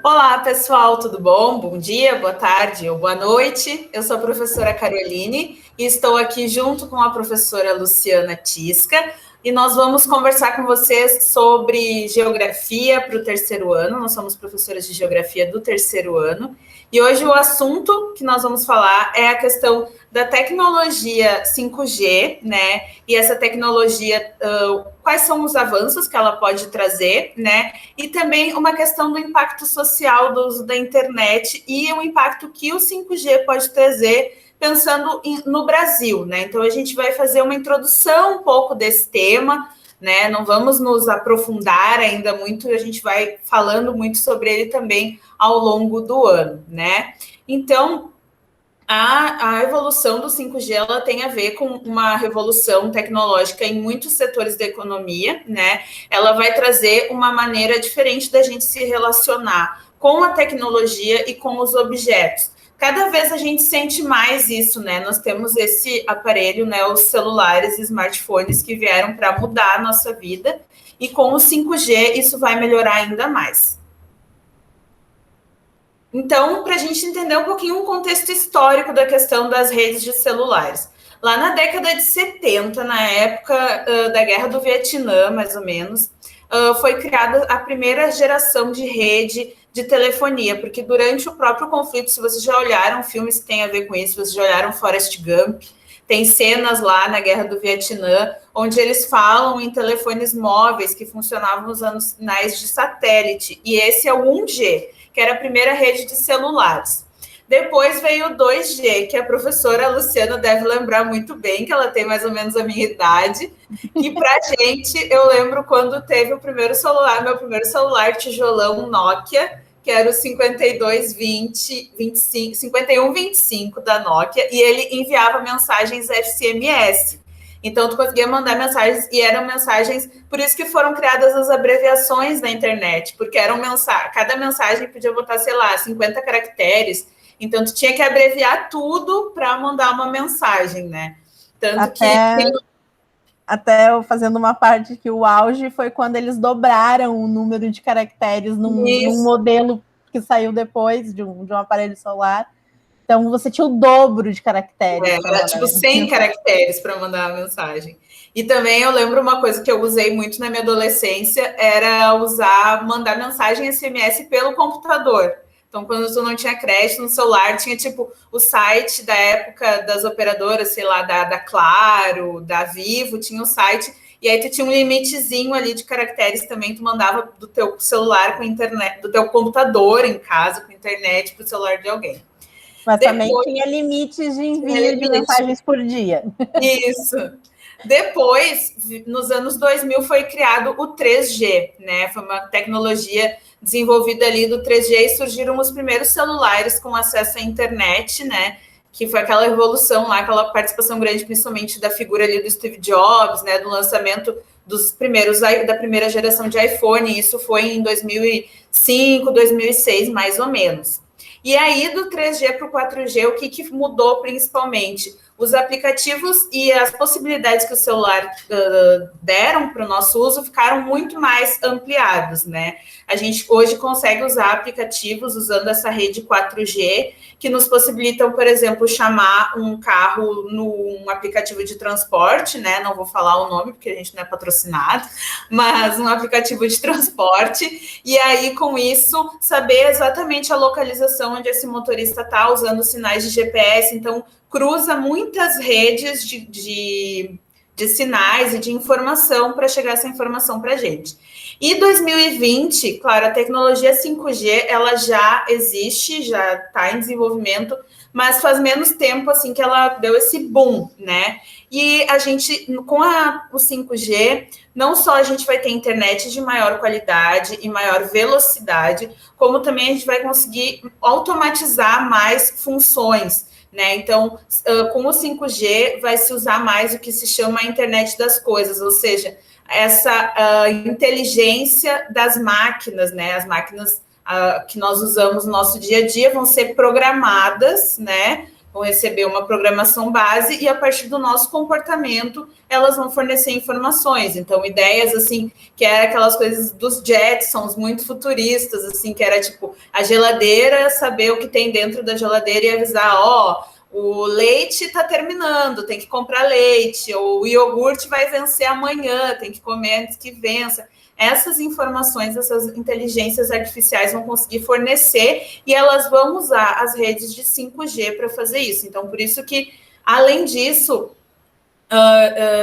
Olá, pessoal, tudo bom? Bom dia, boa tarde ou boa noite. Eu sou a professora Caroline e estou aqui junto com a professora Luciana Tisca e nós vamos conversar com vocês sobre geografia para o terceiro ano. Nós somos professoras de geografia do terceiro ano e hoje o assunto que nós vamos falar é a questão da tecnologia 5G, né? E essa tecnologia, quais são os avanços que ela pode trazer, né? E também uma questão do impacto social do uso da internet e o impacto que o 5G pode trazer pensando no Brasil, né? Então a gente vai fazer uma introdução um pouco desse tema, né? Não vamos nos aprofundar ainda muito, a gente vai falando muito sobre ele também ao longo do ano, né? Então, a evolução do 5G ela tem a ver com uma revolução tecnológica em muitos setores da economia, né? Ela vai trazer uma maneira diferente da gente se relacionar com a tecnologia e com os objetos. Cada vez a gente sente mais isso, né? Nós temos esse aparelho, né? Os celulares e smartphones que vieram para mudar a nossa vida, e com o 5G isso vai melhorar ainda mais. Então, para a gente entender um pouquinho o contexto histórico da questão das redes de celulares. Lá na década de 70, na época da Guerra do Vietnã, mais ou menos, foi criada a primeira geração de rede de telefonia, porque durante o próprio conflito, se vocês já olharam filmes que têm a ver com isso, se vocês já olharam Forrest Gump, tem cenas lá na Guerra do Vietnã, onde eles falam em telefones móveis que funcionavam usando sinais de satélite, e esse é o 1G, que era a primeira rede de celulares. Depois veio o 2G, que a professora Luciana deve lembrar muito bem, que ela tem mais ou menos a minha idade. E para a gente, eu lembro quando teve o primeiro celular, meu primeiro celular tijolão Nokia, que era o 5125 da Nokia, e ele enviava mensagens SMS. Então, tu conseguia mandar mensagens, e eram mensagens, por isso que foram criadas as abreviações na internet, porque eram cada mensagem podia botar, sei lá, 50 caracteres, então tu tinha que abreviar tudo para mandar uma mensagem, né? Tanto até eu fazendo uma parte que o auge foi quando eles dobraram o número de caracteres num modelo que saiu depois de um aparelho celular. Então, você tinha o dobro de caracteres. Era tipo 100 caracteres para mandar uma mensagem. E também eu lembro uma coisa que eu usei muito na minha adolescência, era mandar mensagem SMS pelo computador. Então, quando tu não tinha crédito no celular, tinha tipo o site da época das operadoras, sei lá, da Claro, da Vivo, tinha o site, e aí tu tinha um limitezinho ali de caracteres também, tu mandava do teu celular com internet, do teu computador em casa, com internet, para o celular de alguém. Mas também tinha limites de envio de mensagens por dia. Isso. Depois, nos anos 2000, foi criado o 3G, né? Foi uma tecnologia desenvolvida ali do 3G e surgiram os primeiros celulares com acesso à internet, né? Que foi aquela revolução lá, aquela participação grande, principalmente da figura ali do Steve Jobs, né? Do lançamento da primeira geração de iPhone. Isso foi em 2005, 2006, mais ou menos. E aí, do 3G para o 4G, o que mudou principalmente? Os aplicativos e as possibilidades que o celular deram para o nosso uso ficaram muito mais ampliados, né? A gente hoje consegue usar aplicativos usando essa rede 4G, que nos possibilitam, por exemplo, chamar um carro num aplicativo de transporte, né? Não vou falar o nome, porque a gente não é patrocinado, mas um aplicativo de transporte, e aí, com isso, saber exatamente a localização onde esse motorista está, usando sinais de GPS. Então, cruza muitas redes de sinais e de informação para chegar essa informação para a gente. E 2020, claro, a tecnologia 5G, ela já existe, já está em desenvolvimento, mas faz menos tempo, assim, que ela deu esse boom, né? E a gente, com o 5G, não só a gente vai ter internet de maior qualidade e maior velocidade, como também a gente vai conseguir automatizar mais funções, né? Então, com o 5G, vai se usar mais o que se chama a internet das coisas, ou seja, essa inteligência das máquinas, né? As máquinas que nós usamos no nosso dia a dia vão ser programadas, né? vão receber uma programação base e a partir do nosso comportamento elas vão fornecer informações. Então, ideias assim, que era aquelas coisas dos Jetsons, muito futuristas, assim, que era tipo a geladeira, saber o que tem dentro da geladeira e avisar, ó, o leite está terminando, tem que comprar leite, ou o iogurte vai vencer amanhã, tem que comer antes que vença. Essas informações, essas inteligências artificiais vão conseguir fornecer e elas vão usar as redes de 5G para fazer isso. Então, por isso que, além disso,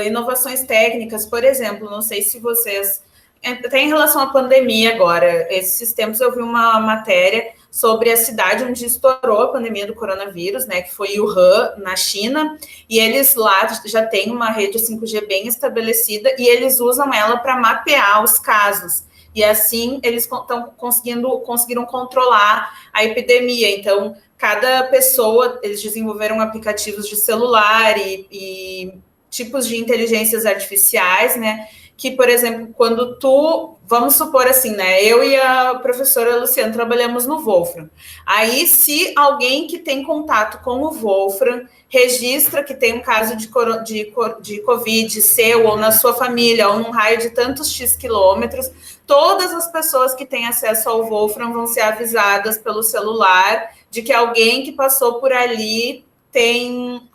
inovações técnicas, por exemplo, não sei se vocês... Até em relação à pandemia agora, esses tempos eu vi uma matéria sobre a cidade onde estourou a pandemia do coronavírus, né, que foi Wuhan, na China, e eles lá já têm uma rede 5G bem estabelecida e eles usam ela para mapear os casos. E assim eles conseguiram controlar a epidemia. Então, cada pessoa, eles desenvolveram aplicativos de celular e tipos de inteligências artificiais, né, que, por exemplo, quando vamos supor assim, né, eu e a professora Luciana trabalhamos no Wolfram, aí se alguém que tem contato com o Wolfram registra que tem um caso de Covid seu ou na sua família ou num raio de tantos X quilômetros, todas as pessoas que têm acesso ao Wolfram vão ser avisadas pelo celular de que alguém que passou por ali tem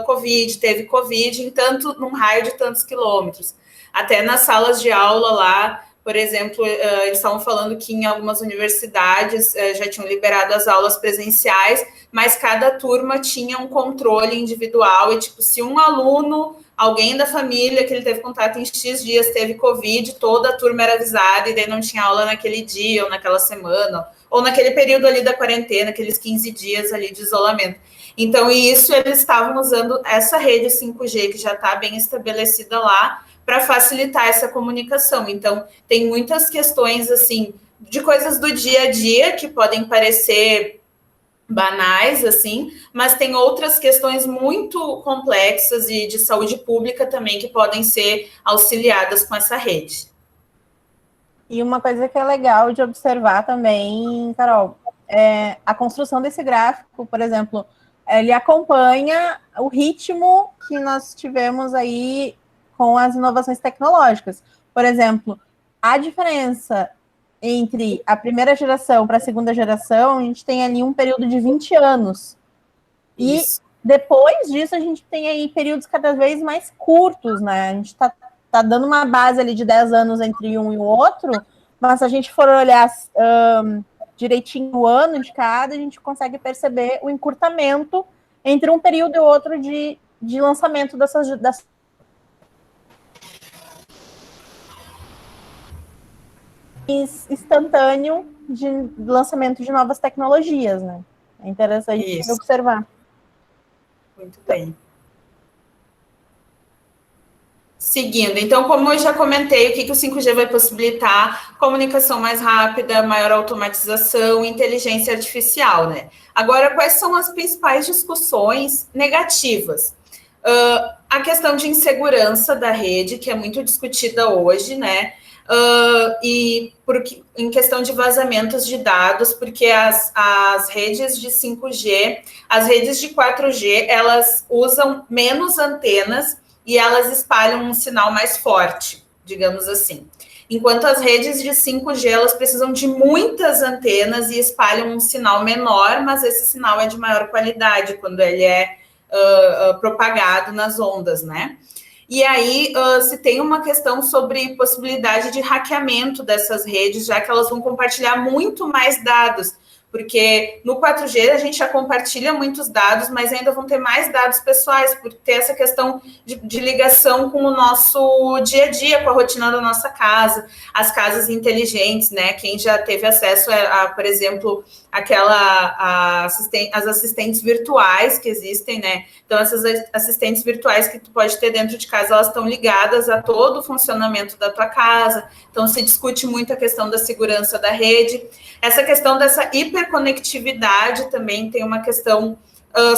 Covid, teve Covid num raio de tantos quilômetros. Até nas salas de aula lá, por exemplo, eles estavam falando que em algumas universidades já tinham liberado as aulas presenciais, mas cada turma tinha um controle individual e, tipo, se um aluno, alguém da família que ele teve contato em X dias teve Covid, toda a turma era avisada e daí não tinha aula naquele dia ou naquela semana, ou naquele período ali da quarentena, aqueles 15 dias ali de isolamento. Então, isso eles estavam usando essa rede 5G que já está bem estabelecida lá, para facilitar essa comunicação. Então, tem muitas questões, assim, de coisas do dia a dia que podem parecer banais, assim, mas tem outras questões muito complexas e de saúde pública também que podem ser auxiliadas com essa rede. E uma coisa que é legal de observar também, Carol, é a construção desse gráfico, por exemplo, ele acompanha o ritmo que nós tivemos aí com as inovações tecnológicas. Por exemplo, a diferença entre a primeira geração para a segunda geração, a gente tem ali um período de 20 anos. E depois disso, a gente tem aí períodos cada vez mais curtos, né? A gente está dando uma base ali de 10 anos entre um e o outro, mas se a gente for olhar direitinho o ano de cada, a gente consegue perceber o encurtamento entre um período e outro de lançamento dessas instantâneo de lançamento de novas tecnologias, né? É interessante observar. Muito bem. Seguindo, então, como eu já comentei, o que o 5G vai possibilitar? Comunicação mais rápida, maior automatização, inteligência artificial, né? Agora, quais são as principais discussões negativas? A questão de insegurança da rede, que é muito discutida hoje, né? Em questão de vazamentos de dados, porque as redes de 5G, as redes de 4G, elas usam menos antenas e elas espalham um sinal mais forte, digamos assim. Enquanto as redes de 5G, elas precisam de muitas antenas e espalham um sinal menor, mas esse sinal é de maior qualidade quando ele é propagado nas ondas, né? E aí, se tem uma questão sobre possibilidade de hackeamento dessas redes, já que elas vão compartilhar muito mais dados, porque no 4G a gente já compartilha muitos dados, mas ainda vão ter mais dados pessoais, por ter essa questão de ligação com o nosso dia a dia, com a rotina da nossa casa, as casas inteligentes, né? Quem já teve acesso por exemplo, as assistentes virtuais que existem, né? Então, essas assistentes virtuais que tu pode ter dentro de casa, elas estão ligadas a todo o funcionamento da tua casa. Então, se discute muito a questão da segurança da rede. Essa questão dessa hiperconectividade também tem uma questão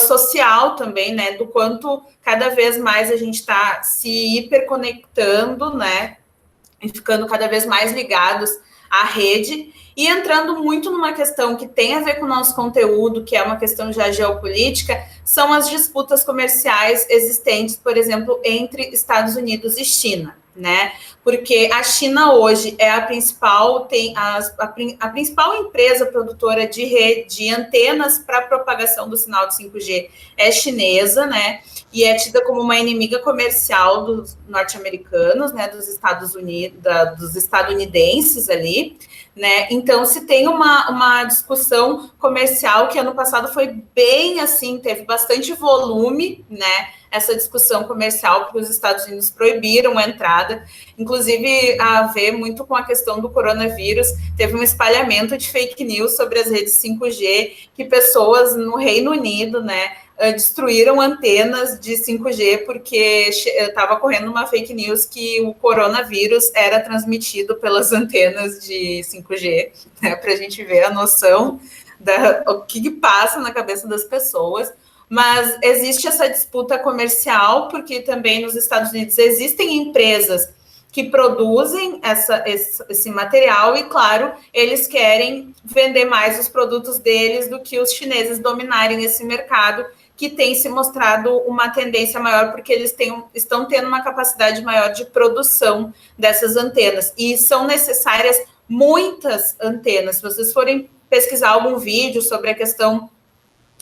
social também, né? Do quanto cada vez mais a gente está se hiperconectando, né? E ficando cada vez mais ligados a rede. E entrando muito numa questão que tem a ver com o nosso conteúdo, que é uma questão já geopolítica, são as disputas comerciais existentes, por exemplo, entre Estados Unidos e China, né? Porque a China hoje é a principal, a principal empresa produtora de rede, de antenas para propagação do sinal de 5G é chinesa, né? E é tida como uma inimiga comercial dos norte-americanos, né? Dos Estados Unidos, dos estadunidenses ali, né? Então, se tem uma discussão comercial que ano passado foi bem assim, teve bastante volume, né? Essa discussão comercial, porque os Estados Unidos proibiram a entrada, inclusive a ver muito com a questão do coronavírus, teve um espalhamento de fake news sobre as redes 5G, que pessoas no Reino Unido, né, destruíram antenas de 5G porque estava correndo uma fake news que o coronavírus era transmitido pelas antenas de 5G, né, para a gente ver a noção o que passa na cabeça das pessoas. Mas existe essa disputa comercial, porque também nos Estados Unidos existem empresas que produzem esse material e, claro, eles querem vender mais os produtos deles do que os chineses dominarem esse mercado, que tem se mostrado uma tendência maior, porque eles estão tendo uma capacidade maior de produção dessas antenas. E são necessárias muitas antenas. Se vocês forem pesquisar algum vídeo sobre a questão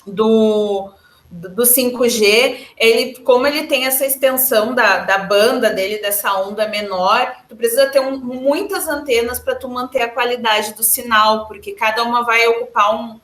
do 5G, como ele tem essa extensão da banda dele, dessa onda menor, tu precisa ter muitas antenas para tu manter a qualidade do sinal, porque cada uma vai ocupar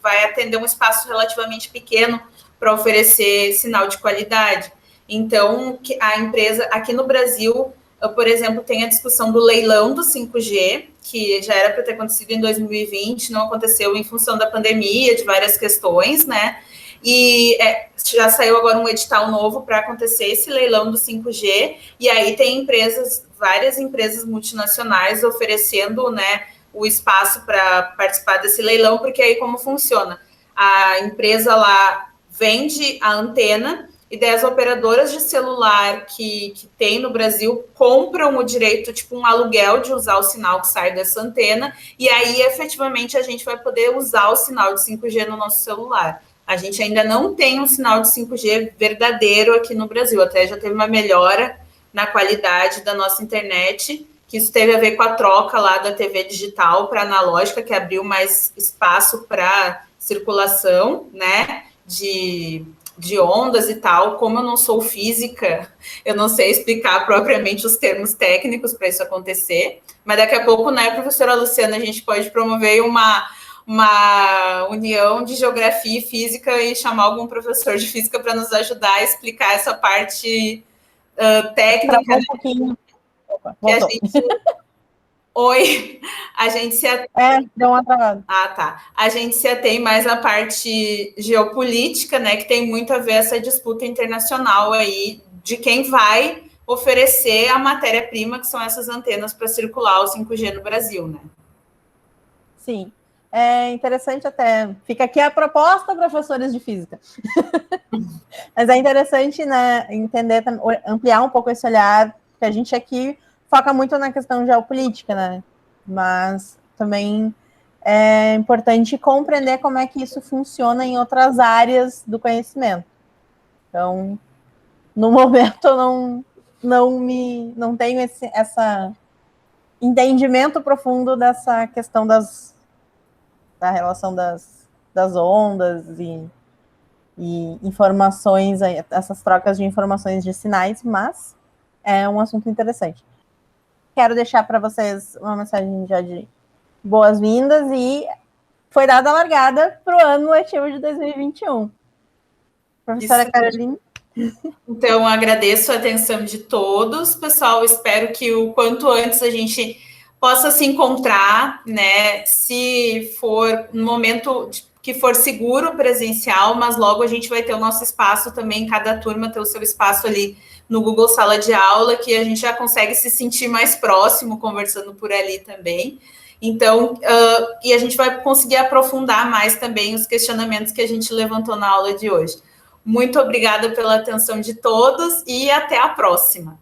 vai atender um espaço relativamente pequeno para oferecer sinal de qualidade. Então, a empresa, aqui no Brasil, por exemplo, tem a discussão do leilão do 5G, que já era para ter acontecido em 2020, não aconteceu em função da pandemia, de várias questões, né? E já saiu agora um edital novo para acontecer esse leilão do 5G, e aí tem várias empresas multinacionais oferecendo, né, o espaço para participar desse leilão, porque aí como funciona? A empresa lá vende a antena, e daí as operadoras de celular que tem no Brasil compram o direito, tipo um aluguel de usar o sinal que sai dessa antena, e aí efetivamente a gente vai poder usar o sinal de 5G no nosso celular. A gente ainda não tem um sinal de 5G verdadeiro aqui no Brasil, até já teve uma melhora na qualidade da nossa internet, que isso teve a ver com a troca lá da TV digital para analógica, que abriu mais espaço para circulação, né, de ondas e tal. Como eu não sou física, eu não sei explicar propriamente os termos técnicos para isso acontecer, mas daqui a pouco, né, professora Luciana, a gente pode promover uma união de geografia e física e chamar algum professor de física para nos ajudar a explicar essa parte técnica. Um pouquinho. Opa, que a gente... Oi, a gente se deu uma travada. Ah, tá. A gente se atém mais à parte geopolítica, né, que tem muito a ver essa disputa internacional aí de quem vai oferecer a matéria-prima, que são essas antenas para circular o 5G no Brasil, né? Sim. É interessante até, fica aqui a proposta, professores de física. Mas é interessante, né, entender, ampliar um pouco esse olhar, que a gente aqui foca muito na questão geopolítica, né, mas também é importante compreender como é que isso funciona em outras áreas do conhecimento. Então, no momento, eu não tenho esse entendimento profundo dessa questão da relação das ondas e informações, essas trocas de informações de sinais, mas é um assunto interessante. Quero deixar para vocês uma mensagem já de boas-vindas e foi dada a largada para o ano letivo de 2021. Professora Isso. Caroline? Então, agradeço a atenção de todos. Pessoal, espero que o quanto antes a gente possa se encontrar, né? Se for no momento que for seguro presencial, mas logo a gente vai ter o nosso espaço também, cada turma ter o seu espaço ali no Google Sala de Aula, que a gente já consegue se sentir mais próximo, conversando por ali também. Então, e a gente vai conseguir aprofundar mais também os questionamentos que a gente levantou na aula de hoje. Muito obrigada pela atenção de todos e até a próxima.